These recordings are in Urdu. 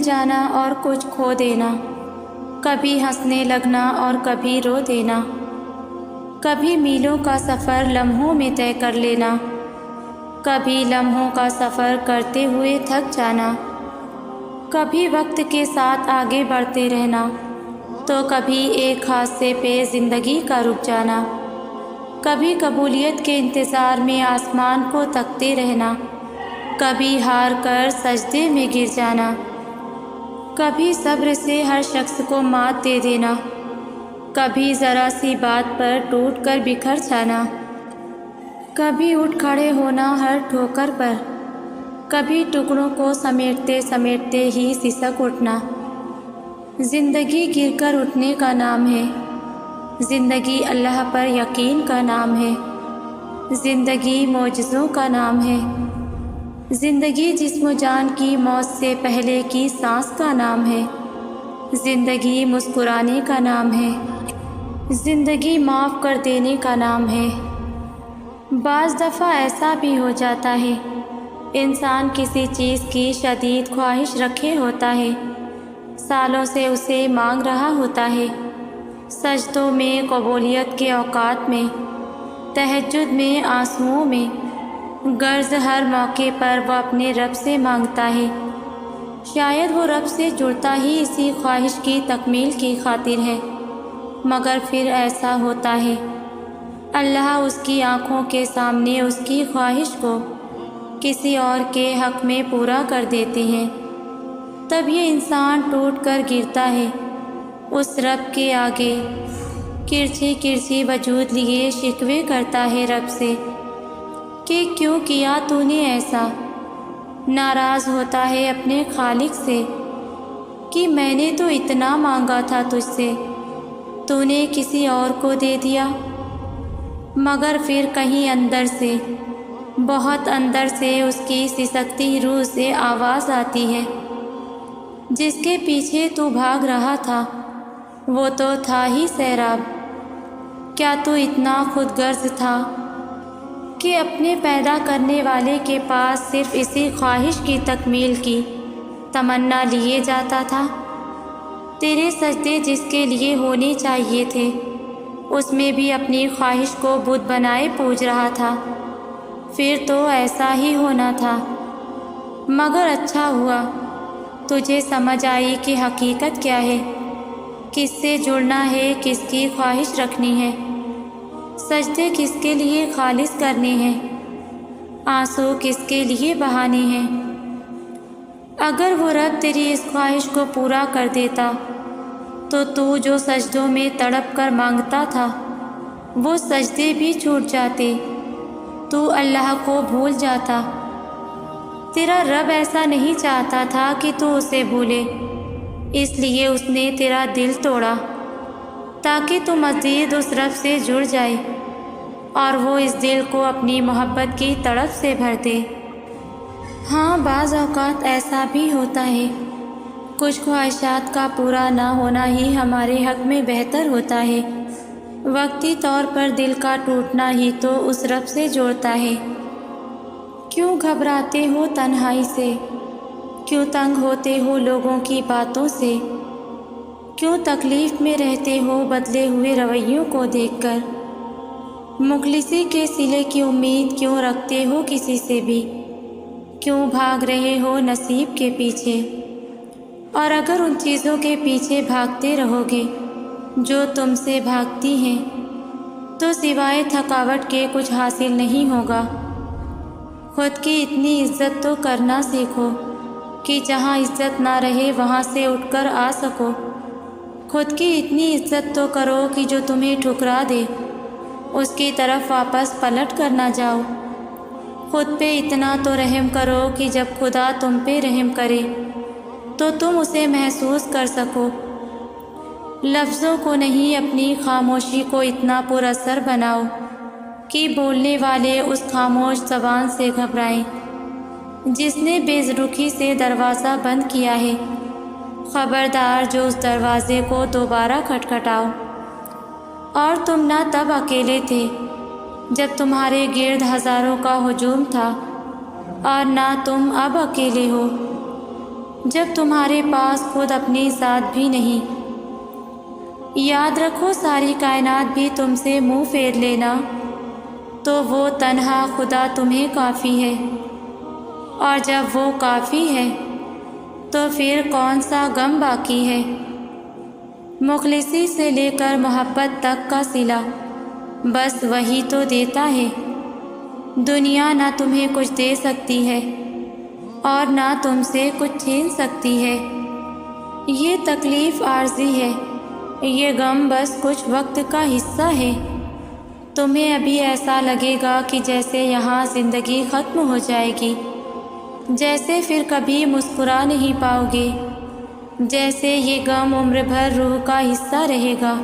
جانا اور کچھ کھو دینا، کبھی ہنسنے لگنا اور کبھی رو دینا، کبھی میلوں کا سفر لمحوں میں طے کر لینا، کبھی لمحوں کا سفر کرتے ہوئے تھک جانا، کبھی وقت کے ساتھ آگے بڑھتے رہنا، تو کبھی ایک حادثے پہ زندگی کا رک جانا، کبھی قبولیت کے انتظار میں آسمان کو تکتے رہنا، کبھی ہار کر سجدے میں گر جانا، کبھی صبر سے ہر شخص کو مات دے دینا، کبھی ذرا سی بات پر ٹوٹ کر بکھر جانا، کبھی اٹھ کھڑے ہونا ہر ٹھوکر پر، کبھی ٹکڑوں کو سمیٹتے سمیٹتے ہی سسک اٹھنا۔ زندگی گر کر اٹھنے کا نام ہے، زندگی اللہ پر یقین کا نام ہے، زندگی معجزوں کا نام ہے، زندگی جسم و جان کی موت سے پہلے کی سانس کا نام ہے، زندگی مسکرانے کا نام ہے، زندگی معاف کر دینے کا نام ہے۔ بعض دفعہ ایسا بھی ہو جاتا ہے، انسان کسی چیز کی شدید خواہش رکھے ہوتا ہے، سالوں سے اسے مانگ رہا ہوتا ہے، سجدوں میں، قبولیت کے اوقات میں، تہجد میں، آنسوؤں میں، غرض ہر موقع پر وہ اپنے رب سے مانگتا ہے۔ شاید وہ رب سے جڑتا ہی اسی خواہش کی تکمیل کی خاطر ہے، مگر پھر ایسا ہوتا ہے اللہ اس کی آنکھوں کے سامنے اس کی خواہش کو کسی اور کے حق میں پورا کر دیتے ہیں۔ تب یہ انسان ٹوٹ کر گرتا ہے اس رب کے آگے، کرچھی کرچھی وجود لیے شکوے کرتا ہے رب سے کہ کیوں کیا تو نے ایسا، ناراض ہوتا ہے اپنے خالق سے کہ میں نے تو اتنا مانگا تھا تجھ سے، تو نے کسی اور کو دے دیا۔ مگر پھر کہیں اندر سے، بہت اندر سے اس کی سسکتی روح سے آواز آتی ہے، جس کے پیچھے تو بھاگ رہا تھا وہ تو تھا ہی سیراب۔ کیا تو اتنا خود غرض تھا کہ اپنے پیدا کرنے والے کے پاس صرف اسی خواہش کی تکمیل کی تمنا لیے جاتا تھا؟ تیرے سجدے جس کے لیے ہونے چاہیے تھے، اس میں بھی اپنی خواہش کو بت بنائے پوج رہا تھا۔ پھر تو ایسا ہی ہونا تھا، مگر اچھا ہوا تجھے سمجھ آئی کہ حقیقت کیا ہے، کس سے جڑنا ہے، کس کی خواہش رکھنی ہے، سجدے کس کے لیے خالص کرنے ہیں، آنسو کس کے لیے بہانے ہیں۔ اگر وہ رب تیری اس خواہش کو پورا کر دیتا تو جو سجدوں میں تڑپ کر مانگتا تھا وہ سجدے بھی چھوٹ جاتے، تو اللہ کو بھول جاتا۔ تیرا رب ایسا نہیں چاہتا تھا کہ تو اسے بھولے، اس لیے اس نے تیرا دل توڑا تاکہ تو مزید اس رب سے جڑ جائے اور وہ اس دل کو اپنی محبت کی تڑپ سے بھر دے۔ ہاں، بعض اوقات ایسا بھی ہوتا ہے، کچھ خواہشات کا پورا نہ ہونا ہی ہمارے حق میں بہتر ہوتا ہے۔ وقتی طور پر دل کا ٹوٹنا ہی تو اس رب سے جوڑتا ہے۔ کیوں گھبراتے ہو تنہائی سے، کیوں تنگ ہوتے ہو لوگوں کی باتوں سے، کیوں تکلیف میں رہتے ہو بدلے ہوئے رویوں کو دیکھ کر، مخلصی کے صلے کی امید کیوں رکھتے ہو کسی سے بھی، کیوں بھاگ رہے ہو نصیب کے پیچھے؟ اور اگر ان چیزوں کے پیچھے بھاگتے رہو گے جو تم سے بھاگتی ہیں تو سوائے تھکاوٹ کے کچھ حاصل نہیں ہوگا۔ خود کی اتنی عزت تو کرنا سیکھو کہ جہاں عزت نہ رہے وہاں سے اٹھ کر آ سکو۔ خود کی اتنی عزت تو کرو کہ جو تمہیں ٹھکرا دے اس کی طرف واپس پلٹ کر نہ جاؤ۔ خود پہ اتنا تو رحم کرو کہ جب خدا تم پہ رحم کرے تو تم اسے محسوس کر سکو۔ لفظوں کو نہیں، اپنی خاموشی کو اتنا پر اثر بناؤ کہ بولنے والے اس خاموش زبان سے گھبرائیں جس نے بے رخی سے دروازہ بند کیا ہے۔ خبردار جو اس دروازے کو دوبارہ کھٹکھٹاؤ۔ اور تم نہ تب اکیلے تھے جب تمہارے گرد ہزاروں کا ہجوم تھا، اور نہ تم اب اکیلے ہو۔ جب تمہارے پاس خود اپنی ذات بھی نہیں۔ یاد رکھو ساری کائنات بھی تم سے منہ پھیر لینا تو وہ تنہا خدا تمہیں کافی ہے، اور جب وہ کافی ہے تو پھر کون سا غم باقی ہے؟ مخلصی سے لے کر محبت تک کا صلہ بس وہی تو دیتا ہے۔ دنیا نہ تمہیں کچھ دے سکتی ہے اور نہ تم سے کچھ چھین سکتی ہے۔ یہ تکلیف عارضی ہے، یہ غم بس کچھ وقت کا حصہ ہے۔ تمہیں ابھی ایسا لگے گا کہ جیسے یہاں زندگی ختم ہو جائے گی، جیسے پھر کبھی مسکرا نہیں پاؤ گے، جیسے یہ غم عمر بھر روح کا حصہ رہے گا،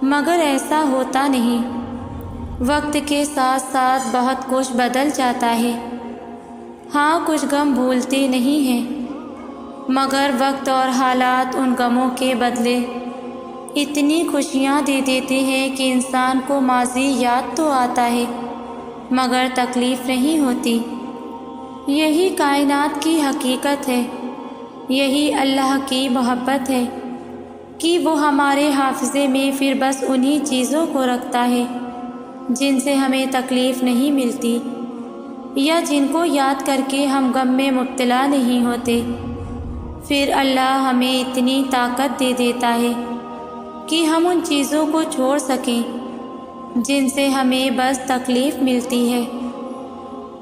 مگر ایسا ہوتا نہیں۔ وقت کے ساتھ ساتھ بہت کچھ بدل جاتا ہے۔ ہاں، کچھ غم بھولتے نہیں ہیں، مگر وقت اور حالات ان غموں کے بدلے اتنی خوشیاں دے دیتے ہیں کہ انسان کو ماضی یاد تو آتا ہے مگر تکلیف نہیں ہوتی۔ یہی کائنات کی حقیقت ہے، یہی اللہ کی محبت ہے کہ وہ ہمارے حافظے میں پھر بس انہی چیزوں کو رکھتا ہے جن سے ہمیں تکلیف نہیں ملتی یا جن کو یاد کر کے ہم غم میں مبتلا نہیں ہوتے۔ پھر اللہ ہمیں اتنی طاقت دے دیتا ہے کہ ہم ان چیزوں کو چھوڑ سکیں جن سے ہمیں بس تکلیف ملتی ہے،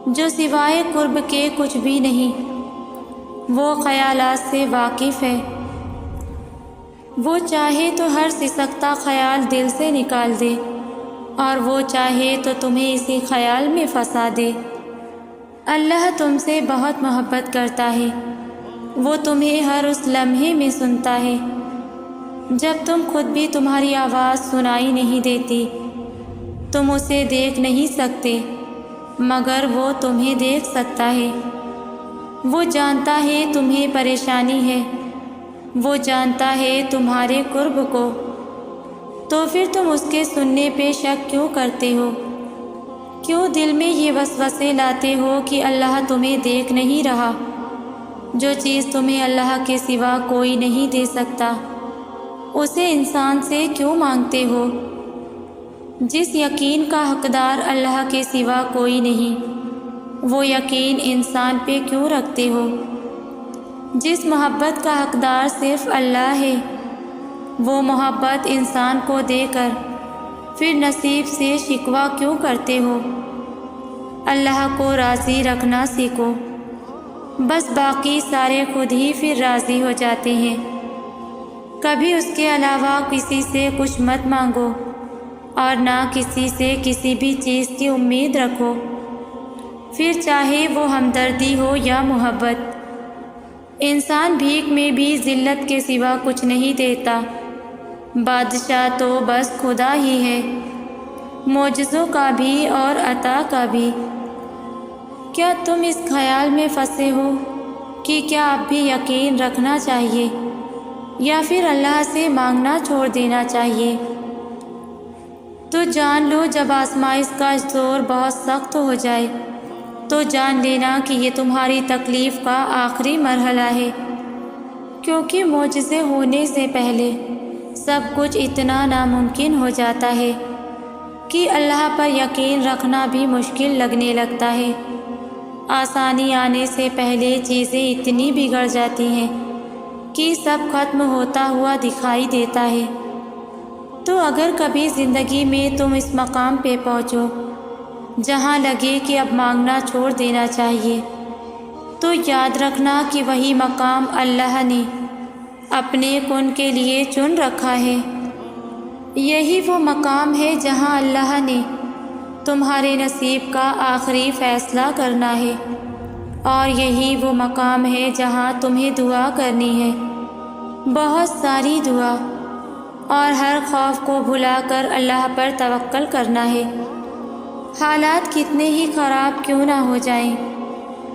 جو سوائے قرب کے کچھ بھی نہیں۔ وہ خیالات سے واقف ہے، وہ چاہے تو ہر سسکتا خیال دل سے نکال دے اور وہ چاہے تو تمہیں اسی خیال میں پھنسا دے۔ اللہ تم سے بہت محبت کرتا ہے، وہ تمہیں ہر اس لمحے میں سنتا ہے جب تم خود بھی تمہاری آواز سنائی نہیں دیتی۔ تم اسے دیکھ نہیں سکتے مگر وہ تمہیں دیکھ سکتا ہے۔ وہ جانتا ہے تمہیں پریشانی ہے، وہ جانتا ہے تمہارے قرب کو، تو پھر تم اس کے سننے پہ شک کیوں کرتے ہو؟ کیوں دل میں یہ وسوسے لاتے ہو کہ اللہ تمہیں دیکھ نہیں رہا؟ جو چیز تمہیں اللہ کے سوا کوئی نہیں دے سکتا اسے انسان سے کیوں مانگتے ہو؟ جس یقین کا حقدار اللہ کے سوا کوئی نہیں، وہ یقین انسان پہ کیوں رکھتے ہو؟ جس محبت کا حقدار صرف اللہ ہے، وہ محبت انسان کو دے کر پھر نصیب سے شکوہ کیوں کرتے ہو؟ اللہ کو راضی رکھنا سیکھو، بس باقی سارے خود ہی پھر راضی ہو جاتے ہیں۔ کبھی اس کے علاوہ کسی سے کچھ مت مانگو اور نہ کسی سے کسی بھی چیز کی امید رکھو، پھر چاہے وہ ہمدردی ہو یا محبت۔ انسان بھیک میں بھی ذلت کے سوا کچھ نہیں دیتا، بادشاہ تو بس خدا ہی ہے، معجزوں کا بھی اور عطا کا بھی۔ کیا تم اس خیال میں پھنسے ہو کہ کیا اب بھی یقین رکھنا چاہیے یا پھر اللہ سے مانگنا چھوڑ دینا چاہیے؟ تو جان لو جب آزمائش کا زور بہت سخت ہو جائے تو جان لینا کہ یہ تمہاری تکلیف کا آخری مرحلہ ہے، کیونکہ معجزے ہونے سے پہلے سب کچھ اتنا ناممکن ہو جاتا ہے کہ اللہ پر یقین رکھنا بھی مشکل لگنے لگتا ہے۔ آسانی آنے سے پہلے چیزیں اتنی بگڑ جاتی ہیں کہ سب ختم ہوتا ہوا دکھائی دیتا ہے۔ تو اگر کبھی زندگی میں تم اس مقام پہ پہنچو جہاں لگے کہ اب مانگنا چھوڑ دینا چاہیے، تو یاد رکھنا کہ وہی مقام اللہ نے اپنے کن کے لیے چن رکھا ہے۔ یہی وہ مقام ہے جہاں اللہ نے تمہارے نصیب کا آخری فیصلہ کرنا ہے، اور یہی وہ مقام ہے جہاں تمہیں دعا کرنی ہے، بہت ساری دعا، اور ہر خوف کو بھلا کر اللہ پر توکل کرنا ہے۔ حالات کتنے ہی خراب کیوں نہ ہو جائیں،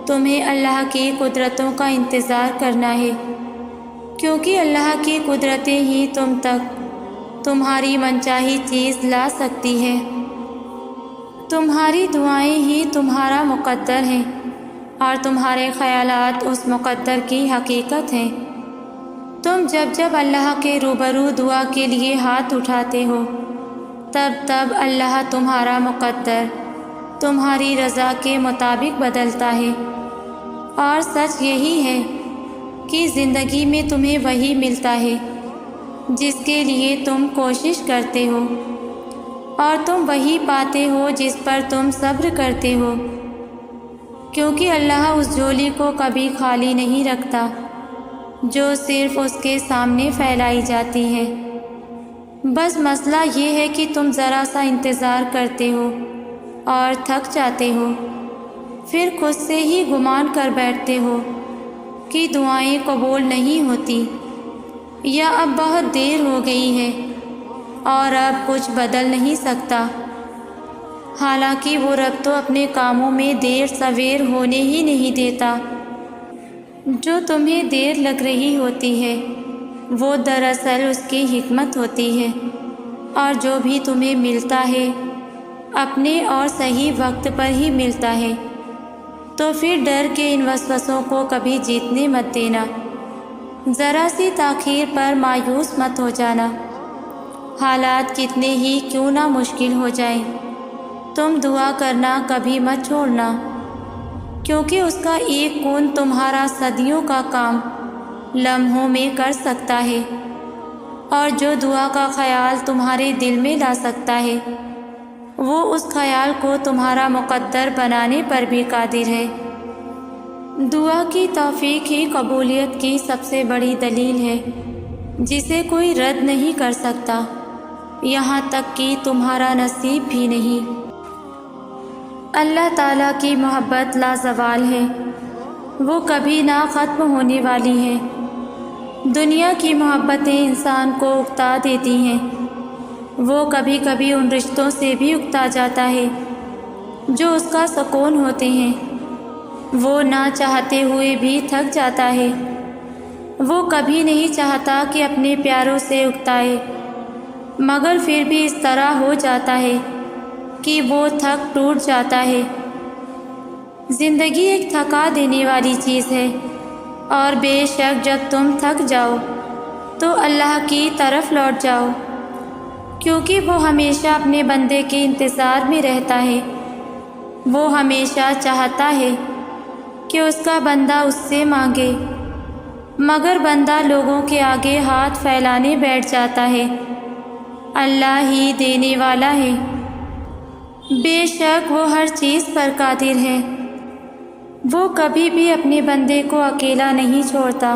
تمہیں اللہ کی قدرتوں کا انتظار کرنا ہے، کیونکہ اللہ کی قدرتیں ہی تم تک تمہاری منچاہی چیز لا سکتی ہے۔ تمہاری دعائیں ہی تمہارا مقدر ہیں، اور تمہارے خیالات اس مقدر کی حقیقت ہیں۔ تم جب جب اللہ کے روبرو دعا کے لیے ہاتھ اٹھاتے ہو تب تب اللہ تمہارا مقدر تمہاری رضا کے مطابق بدلتا ہے، اور سچ یہی ہے کہ زندگی میں تمہیں وہی ملتا ہے جس کے لیے تم کوشش کرتے ہو، اور تم وہی پاتے ہو جس پر تم صبر کرتے ہو، کیونکہ اللہ اس جھولی کو کبھی خالی نہیں رکھتا جو صرف اس کے سامنے پھیلائی جاتی ہے۔ بس مسئلہ یہ ہے کہ تم ذرا سا انتظار کرتے ہو اور تھک جاتے ہو، پھر خود سے ہی گمان کر بیٹھتے ہو کہ دعائیں قبول نہیں ہوتی، یا اب بہت دیر ہو گئی ہے اور اب کچھ بدل نہیں سکتا، حالانکہ وہ رب تو اپنے کاموں میں دیر سویر ہونے ہی نہیں دیتا۔ جو تمہیں دیر لگ رہی ہوتی ہے وہ دراصل اس کی حکمت ہوتی ہے، اور جو بھی تمہیں ملتا ہے اپنے اور صحیح وقت پر ہی ملتا ہے، تو پھر ڈر کے ان وسوسوں کو کبھی جیتنے مت دینا، ذرا سی تاخیر پر مایوس مت ہو جانا، حالات کتنے ہی کیوں نہ مشکل ہو جائیں، تم دعا کرنا کبھی مت چھوڑنا، کیونکہ اس کا ایک کون تمہارا صدیوں کا کام لمحوں میں کر سکتا ہے، اور جو دعا کا خیال تمہارے دل میں لا سکتا ہے وہ اس خیال کو تمہارا مقدر بنانے پر بھی قادر ہے۔ دعا کی توفیق ہی قبولیت کی سب سے بڑی دلیل ہے، جسے کوئی رد نہیں کر سکتا، یہاں تک کہ تمہارا نصیب بھی نہیں۔ اللہ تعالیٰ کی محبت لازوال ہے، وہ کبھی نہ ختم ہونے والی ہے۔ دنیا کی محبتیں انسان کو اکتا دیتی ہیں، وہ کبھی کبھی ان رشتوں سے بھی اکتا جاتا ہے جو اس کا سکون ہوتے ہیں، وہ نہ چاہتے ہوئے بھی تھک جاتا ہے، وہ کبھی نہیں چاہتا کہ اپنے پیاروں سے اکتائے، مگر پھر بھی اس طرح ہو جاتا ہے کہ وہ تھک ٹوٹ جاتا ہے۔ زندگی ایک تھکا دینے والی چیز ہے، اور بے شک جب تم تھک جاؤ تو اللہ کی طرف لوٹ جاؤ، کیونکہ وہ ہمیشہ اپنے بندے کے انتظار میں رہتا ہے، وہ ہمیشہ چاہتا ہے کہ اس کا بندہ اس سے مانگے، مگر بندہ لوگوں کے آگے ہاتھ پھیلانے بیٹھ جاتا ہے۔ اللہ ہی دینے والا ہے، بے شک وہ ہر چیز پر قادر ہے، وہ کبھی بھی اپنے بندے کو اکیلا نہیں چھوڑتا۔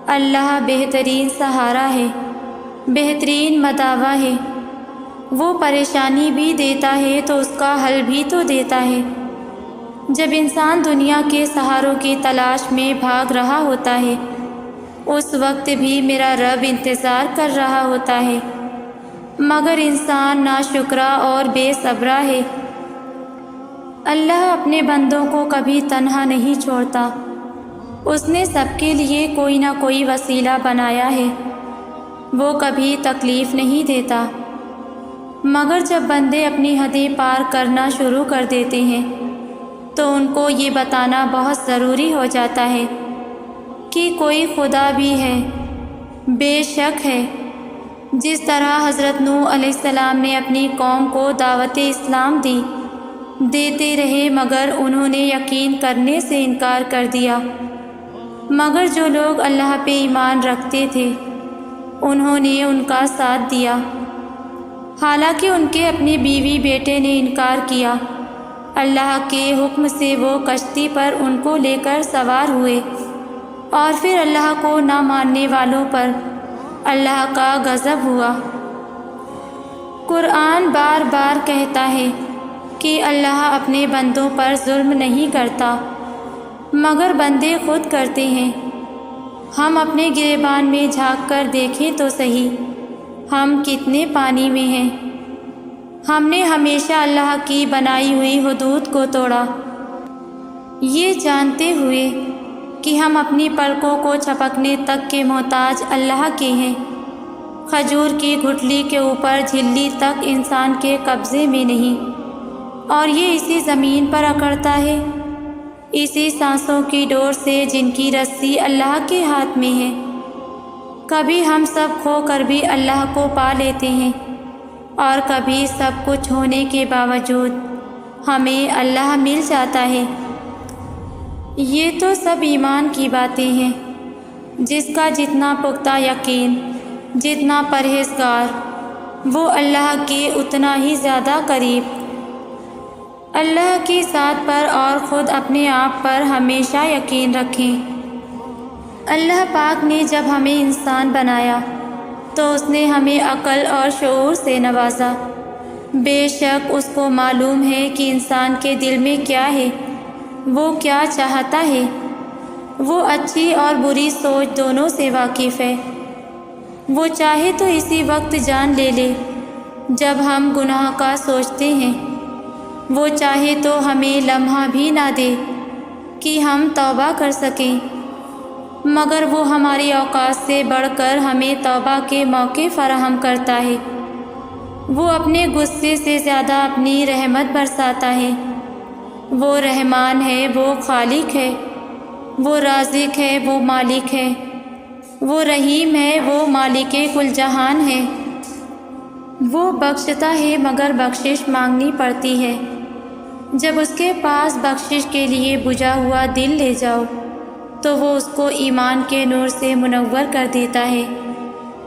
اللہ بہترین سہارا ہے، بہترین مداوا ہے، وہ پریشانی بھی دیتا ہے تو اس کا حل بھی تو دیتا ہے۔ جب انسان دنیا کے سہاروں کی تلاش میں بھاگ رہا ہوتا ہے اس وقت بھی میرا رب انتظار کر رہا ہوتا ہے، مگر انسان ناشکرا اور بے صبرا ہے۔ اللہ اپنے بندوں کو کبھی تنہا نہیں چھوڑتا، اس نے سب کے لیے کوئی نہ کوئی وسیلہ بنایا ہے، وہ کبھی تکلیف نہیں دیتا، مگر جب بندے اپنی حدیں پار کرنا شروع کر دیتے ہیں تو ان کو یہ بتانا بہت ضروری ہو جاتا ہے کہ کوئی خدا بھی ہے۔ بے شک ہے، جس طرح حضرت نوح علیہ السلام نے اپنی قوم کو دعوت اسلام دی، دیتے رہے مگر انہوں نے یقین کرنے سے انکار کر دیا، مگر جو لوگ اللہ پہ ایمان رکھتے تھے انہوں نے ان کا ساتھ دیا، حالانکہ ان کے اپنے بیوی بیٹے نے انکار کیا۔ اللہ کے حکم سے وہ کشتی پر ان کو لے کر سوار ہوئے، اور پھر اللہ کو نہ ماننے والوں پر اللہ کا غضب ہوا۔ قرآن بار بار کہتا ہے کہ اللہ اپنے بندوں پر ظلم نہیں کرتا، مگر بندے خود کرتے ہیں۔ ہم اپنے گریبان میں جھانک کر دیکھیں تو صحیح، ہم کتنے پانی میں ہیں۔ ہم نے ہمیشہ اللہ کی بنائی ہوئی حدود کو توڑا، یہ جانتے ہوئے کہ ہم اپنی پلکوں کو چھپکنے تک کے محتاج اللہ کے ہیں۔ کھجور کی گٹھلی کے اوپر جھلی تک انسان کے قبضے میں نہیں، اور یہ اسی زمین پر اکڑتا ہے، اسی سانسوں کی ڈور سے جن کی رسی اللہ کے ہاتھ میں ہے۔ کبھی ہم سب کھو کر بھی اللہ کو پا لیتے ہیں، اور کبھی سب کچھ ہونے کے باوجود ہمیں اللہ مل جاتا ہے۔ یہ تو سب ایمان کی باتیں ہیں۔ جس کا جتنا پختہ یقین، جتنا پرہیزگار، وہ اللہ کے اتنا ہی زیادہ قریب۔ اللہ کی ذات پر اور خود اپنے آپ پر ہمیشہ یقین رکھیں۔ اللہ پاک نے جب ہمیں انسان بنایا تو اس نے ہمیں عقل اور شعور سے نوازا۔ بے شک اس کو معلوم ہے کہ انسان کے دل میں کیا ہے، وہ کیا چاہتا ہے۔ وہ اچھی اور بری سوچ دونوں سے واقف ہے۔ وہ چاہے تو اسی وقت جان لے لے جب ہم گناہ کا سوچتے ہیں، وہ چاہے تو ہمیں لمحہ بھی نہ دے کہ ہم توبہ کر سکیں، مگر وہ ہماری اوقات سے بڑھ کر ہمیں توبہ کے موقع فراہم کرتا ہے۔ وہ اپنے غصے سے زیادہ اپنی رحمت برساتا ہے۔ وہ رحمان ہے، وہ خالق ہے، وہ رازق ہے، وہ مالک ہے، وہ رحیم ہے، وہ مالک کل جہان ہے۔ وہ بخشتا ہے مگر بخشش مانگنی پڑتی ہے۔ جب اس کے پاس بخشش کے لیے بجھا ہوا دل لے جاؤ تو وہ اس کو ایمان کے نور سے منور کر دیتا ہے۔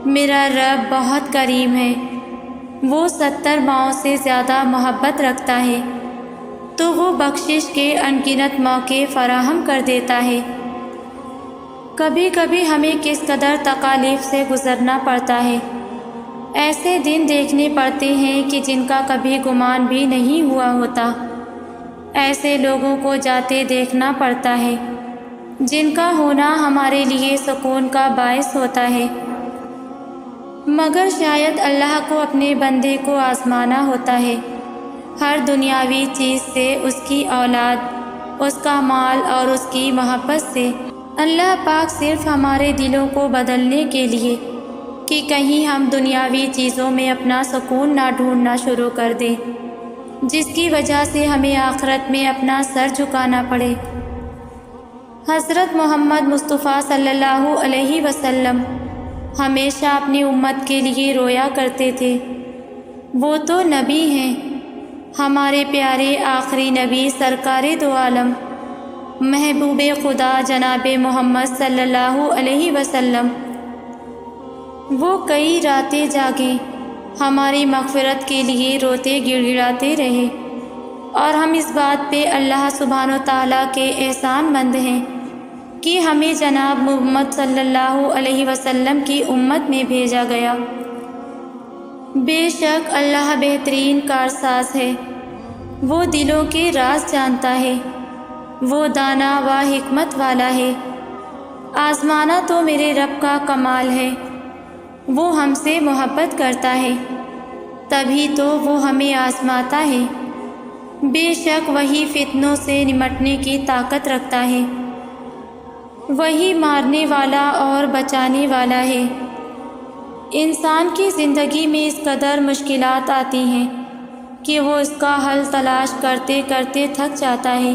میرا رب بہت کریم ہے، وہ 70 ماؤں سے زیادہ محبت رکھتا ہے، تو وہ بخشش کے انگنت موقع فراہم کر دیتا ہے۔ کبھی کبھی ہمیں کس قدر تکالیف سے گزرنا پڑتا ہے۔ ایسے دن دیکھنے پڑتے ہیں کہ جن کا کبھی گمان بھی نہیں ہوا ہوتا۔ ایسے لوگوں کو جاتے دیکھنا پڑتا ہے جن کا ہونا ہمارے لیے سکون کا باعث ہوتا ہے، مگر شاید اللہ کو اپنے بندے کو آزمانا ہوتا ہے۔ ہر دنیاوی چیز سے، اس کی اولاد، اس کا مال اور اس کی محبت سے، اللہ پاک صرف ہمارے دلوں کو بدلنے کے لیے کہ کہیں ہم دنیاوی چیزوں میں اپنا سکون نہ ڈھونڈنا شروع کر دیں، جس کی وجہ سے ہمیں آخرت میں اپنا سر جھکانا پڑے۔ حضرت محمد مصطفیٰ صلی اللہ علیہ وسلم ہمیشہ اپنی امت کے لیے رویا کرتے تھے۔ وہ تو نبی ہیں، ہمارے پیارے آخری نبی سرکار دو عالم محبوب خدا جناب محمد صلی اللہ علیہ وسلم۔ وہ کئی راتیں جاگے ہماری مغفرت کے لیے روتے گڑ گڑاتے رہے، اور ہم اس بات پہ اللہ سبحانہ و تعالیٰ کے احسان مند ہیں کہ ہمیں جناب محمد صلی اللہ علیہ وسلم کی امت میں بھیجا گیا۔ بے شک اللہ بہترین کارساز ہے، وہ دلوں کے راز جانتا ہے، وہ دانا و حکمت والا ہے۔ آزمانا تو میرے رب کا کمال ہے، وہ ہم سے محبت کرتا ہے، تبھی تو وہ ہمیں آزماتا ہے۔ بے شک وہی فتنوں سے نمٹنے کی طاقت رکھتا ہے، وہی مارنے والا اور بچانے والا ہے۔ انسان کی زندگی میں اس قدر مشکلات آتی ہیں کہ وہ اس کا حل تلاش کرتے کرتے تھک جاتا ہے۔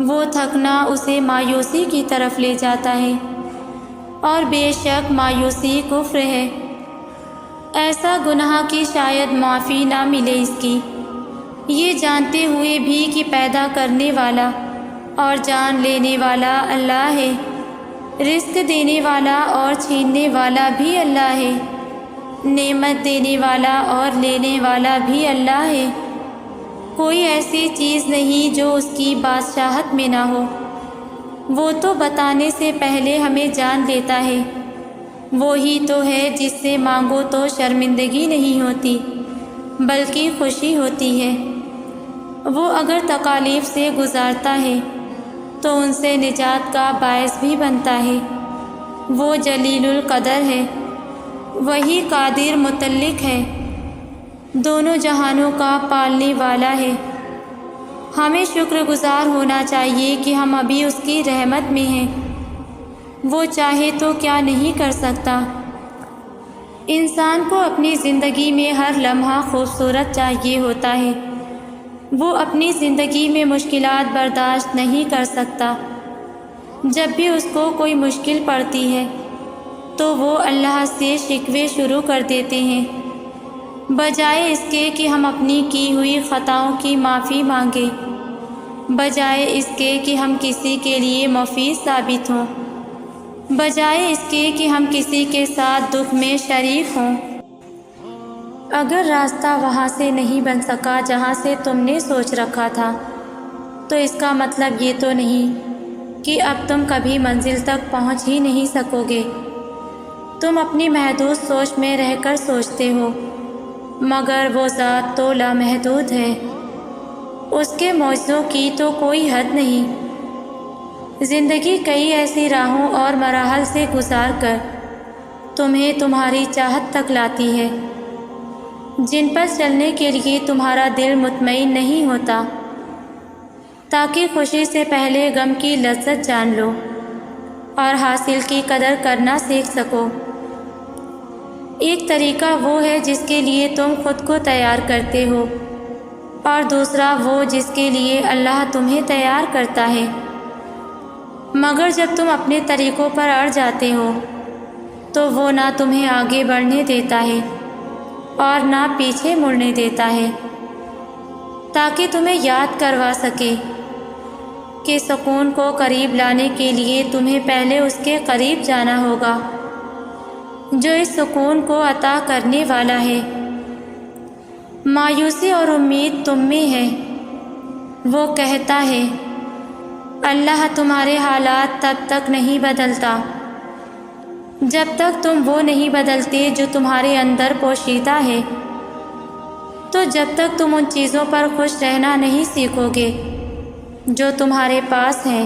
وہ تھکنا اسے مایوسی کی طرف لے جاتا ہے، اور بے شک مایوسی کفر ہے۔ ایسا گناہ کی شاید معافی نہ ملے اس کی، یہ جانتے ہوئے بھی کہ پیدا کرنے والا اور جان لینے والا اللہ ہے، رزق دینے والا اور چھیننے والا بھی اللہ ہے، نعمت دینے والا اور لینے والا بھی اللہ ہے۔ کوئی ایسی چیز نہیں جو اس کی بادشاہت میں نہ ہو۔ وہ تو بتانے سے پہلے ہمیں جان لیتا ہے۔ وہی تو ہے جس سے مانگو تو شرمندگی نہیں ہوتی بلکہ خوشی ہوتی ہے۔ وہ اگر تکالیف سے گزارتا ہے تو ان سے نجات کا باعث بھی بنتا ہے۔ وہ جلیل القدر ہے، وہی قادر مطلق ہے، دونوں جہانوں کا پالنے والا ہے۔ ہمیں شکر گزار ہونا چاہیے کہ ہم ابھی اس کی رحمت میں ہیں۔ وہ چاہے تو کیا نہیں کر سکتا۔ انسان کو اپنی زندگی میں ہر لمحہ خوبصورت چاہیے ہوتا ہے، وہ اپنی زندگی میں مشکلات برداشت نہیں کر سکتا۔ جب بھی اس کو کوئی مشکل پڑتی ہے تو وہ اللہ سے شکوے شروع کر دیتے ہیں، بجائے اس کے کہ ہم اپنی کی ہوئی خطاؤں کی معافی مانگیں، بجائے اس کے کہ ہم کسی کے لیے مفید ثابت ہوں، بجائے اس کے کہ ہم کسی کے ساتھ دکھ میں شریک ہوں۔ اگر راستہ وہاں سے نہیں بن سکا جہاں سے تم نے سوچ رکھا تھا، تو اس کا مطلب یہ تو نہیں کہ اب تم کبھی منزل تک پہنچ ہی نہیں سکو گے۔ تم اپنی محدود سوچ میں رہ کر سوچتے ہو، مگر وہ ذات تو لامحدود ہے، اس کے معجزوں کی تو کوئی حد نہیں۔ زندگی کئی ایسی راہوں اور مراحل سے گزار کر تمہیں تمہاری چاہت تک لاتی ہے، جن پر چلنے کے لیے تمہارا دل مطمئن نہیں ہوتا، تاکہ خوشی سے پہلے غم کی لذت جان لو اور حاصل کی قدر کرنا سیکھ سکو۔ ایک طریقہ وہ ہے جس کے لیے تم خود کو تیار کرتے ہو، اور دوسرا وہ جس کے لیے اللہ تمہیں تیار کرتا ہے۔ مگر جب تم اپنے طریقوں پر اڑ جاتے ہو تو وہ نہ تمہیں آگے بڑھنے دیتا ہے اور نہ پیچھے مڑنے دیتا ہے، تاکہ تمہیں یاد کروا سکے کہ سکون کو قریب لانے کے لیے تمہیں پہلے اس کے قریب جانا ہوگا جو اس سکون کو عطا کرنے والا ہے۔ مایوسی اور امید تم میں ہے۔ وہ کہتا ہے، اللہ تمہارے حالات تب تک نہیں بدلتا جب تک تم وہ نہیں بدلتے جو تمہارے اندر پوشیدہ ہے۔ تو جب تک تم ان چیزوں پر خوش رہنا نہیں سیکھو گے جو تمہارے پاس ہیں،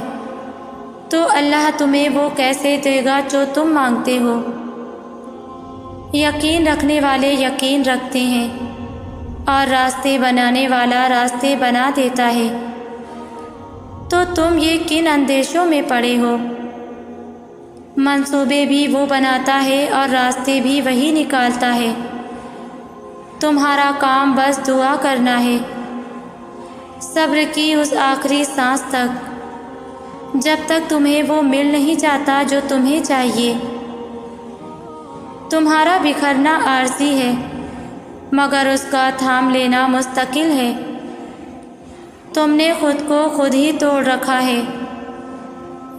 تو اللہ تمہیں وہ کیسے دے گا جو تم مانگتے ہو؟ یقین رکھنے والے یقین رکھتے ہیں، اور راستے بنانے والا راستے بنا دیتا ہے۔ تو تم یہ کن اندیشوں میں پڑے ہو؟ منصوبے بھی وہ بناتا ہے اور راستے بھی وہی نکالتا ہے۔ تمہارا کام بس دعا کرنا ہے، صبر کی اس آخری سانس تک، جب تک تمہیں وہ مل نہیں جاتا جو تمہیں چاہیے۔ تمہارا بکھرنا عارضی ہے، مگر اس کا تھام لینا مستقل ہے۔ تم نے خود کو خود ہی توڑ رکھا ہے،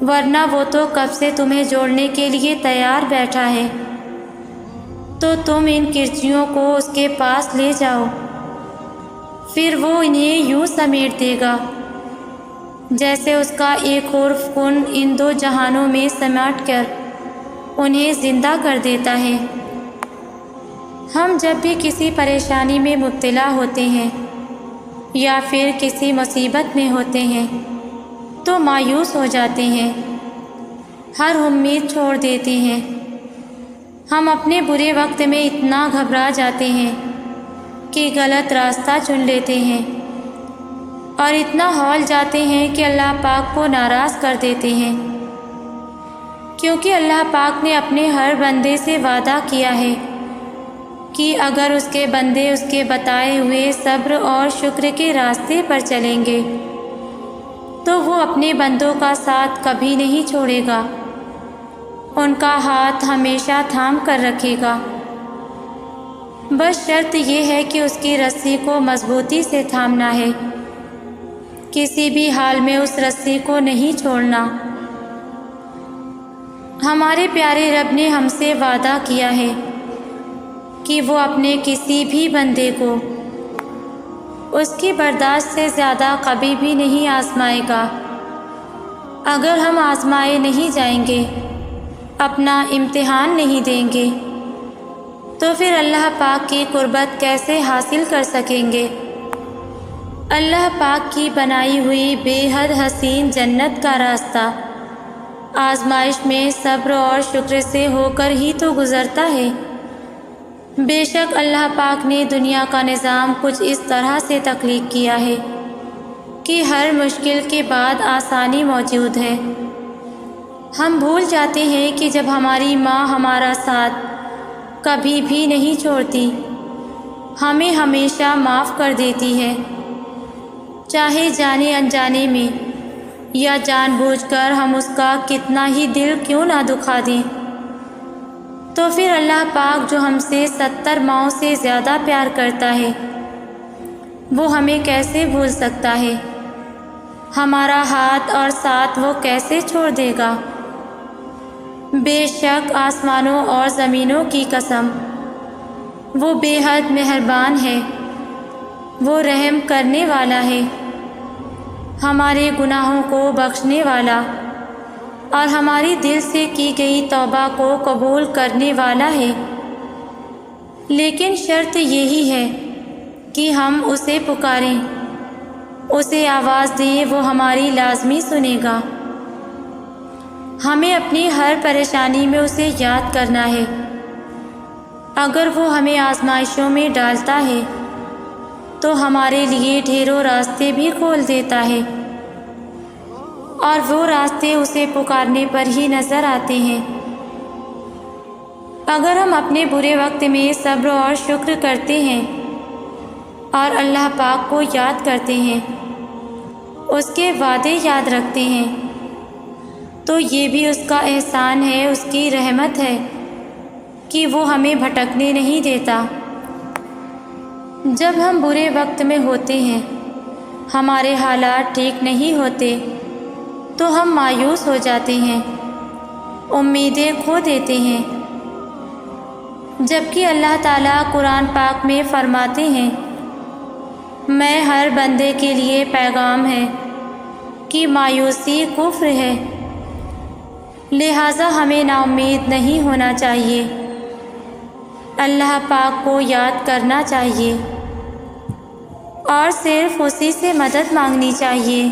ورنہ وہ تو کب سے تمہیں جوڑنے کے لیے تیار بیٹھا ہے۔ تو تم ان کرچیوں کو اس کے پاس لے جاؤ، پھر وہ انہیں یوں سمیٹ دے گا جیسے اس کا ایک حرف کن ان دو جہانوں میں سمیٹ کر انہیں زندہ کر دیتا ہے۔ ہم جب بھی کسی پریشانی میں مبتلا ہوتے ہیں یا پھر کسی مصیبت میں ہوتے ہیں تو مایوس ہو جاتے ہیں، ہر امید چھوڑ دیتے ہیں۔ ہم اپنے برے وقت میں اتنا گھبرا جاتے ہیں کہ غلط راستہ چن لیتے ہیں، اور اتنا ہول جاتے ہیں کہ اللہ پاک کو ناراض کر دیتے ہیں، کیونکہ اللہ پاک نے اپنے ہر بندے سے وعدہ کیا ہے کہ اگر اس کے بندے اس کے بتائے ہوئے صبر اور شکر کے راستے پر چلیں گے تو وہ اپنے بندوں کا ساتھ کبھی نہیں چھوڑے گا، ان کا ہاتھ ہمیشہ تھام کر رکھے گا۔ بس شرط یہ ہے کہ اس کی رسی کو مضبوطی سے تھامنا ہے، کسی بھی حال میں اس رسی کو نہیں چھوڑنا۔ ہمارے پیارے رب نے ہم سے وعدہ کیا ہے کہ وہ اپنے کسی بھی بندے کو اس کی برداشت سے زیادہ کبھی بھی نہیں آزمائے گا۔ اگر ہم آزمائے نہیں جائیں گے، اپنا امتحان نہیں دیں گے، تو پھر اللہ پاک کی قربت کیسے حاصل کر سکیں گے؟ اللہ پاک کی بنائی ہوئی بے حد حسین جنت کا راستہ آزمائش میں صبر اور شکر سے ہو کر ہی تو گزرتا ہے۔ بے شک اللہ پاک نے دنیا کا نظام کچھ اس طرح سے تخلیق کیا ہے کہ ہر مشکل کے بعد آسانی موجود ہے۔ ہم بھول جاتے ہیں کہ جب ہماری ماں ہمارا ساتھ کبھی بھی نہیں چھوڑتی، ہمیں ہمیشہ معاف کر دیتی ہے، چاہے جانے انجانے میں یا جان بوجھ کر ہم اس کا کتنا ہی دل کیوں نہ دکھا دیں، تو پھر اللہ پاک جو ہم سے 70 ماؤں سے زیادہ پیار کرتا ہے، وہ ہمیں کیسے بھول سکتا ہے؟ ہمارا ہاتھ اور ساتھ وہ کیسے چھوڑ دے گا؟ بے شک آسمانوں اور زمینوں کی قسم، وہ بے حد مہربان ہے، وہ رحم کرنے والا ہے، ہمارے گناہوں کو بخشنے والا اور ہماری دل سے کی گئی توبہ کو قبول کرنے والا ہے۔ لیکن شرط یہی ہے کہ ہم اسے پکاریں، اسے آواز دیں، وہ ہماری لازمی سنے گا۔ ہمیں اپنی ہر پریشانی میں اسے یاد کرنا ہے۔ اگر وہ ہمیں آزمائشوں میں ڈالتا ہے تو ہمارے لیے ڈھیروں راستے بھی کھول دیتا ہے، اور وہ راستے اسے پکارنے پر ہی نظر آتے ہیں۔ اگر ہم اپنے برے وقت میں صبر اور شکر کرتے ہیں اور اللہ پاک کو یاد کرتے ہیں، اس کے وعدے یاد رکھتے ہیں، تو یہ بھی اس کا احسان ہے، اس کی رحمت ہے کہ وہ ہمیں بھٹکنے نہیں دیتا۔ جب ہم برے وقت میں ہوتے ہیں، ہمارے حالات ٹھیک نہیں ہوتے، تو ہم مایوس ہو جاتے ہیں، امیدیں کھو دیتے ہیں، جبکہ اللہ تعالیٰ قرآن پاک میں فرماتے ہیں، میں ہر بندے کے لیے پیغام ہے کہ مایوسی کفر ہے، لہٰذا ہمیں نا امید نہیں ہونا چاہیے، اللہ پاک کو یاد کرنا چاہیے اور صرف اسی سے مدد مانگنی چاہیے۔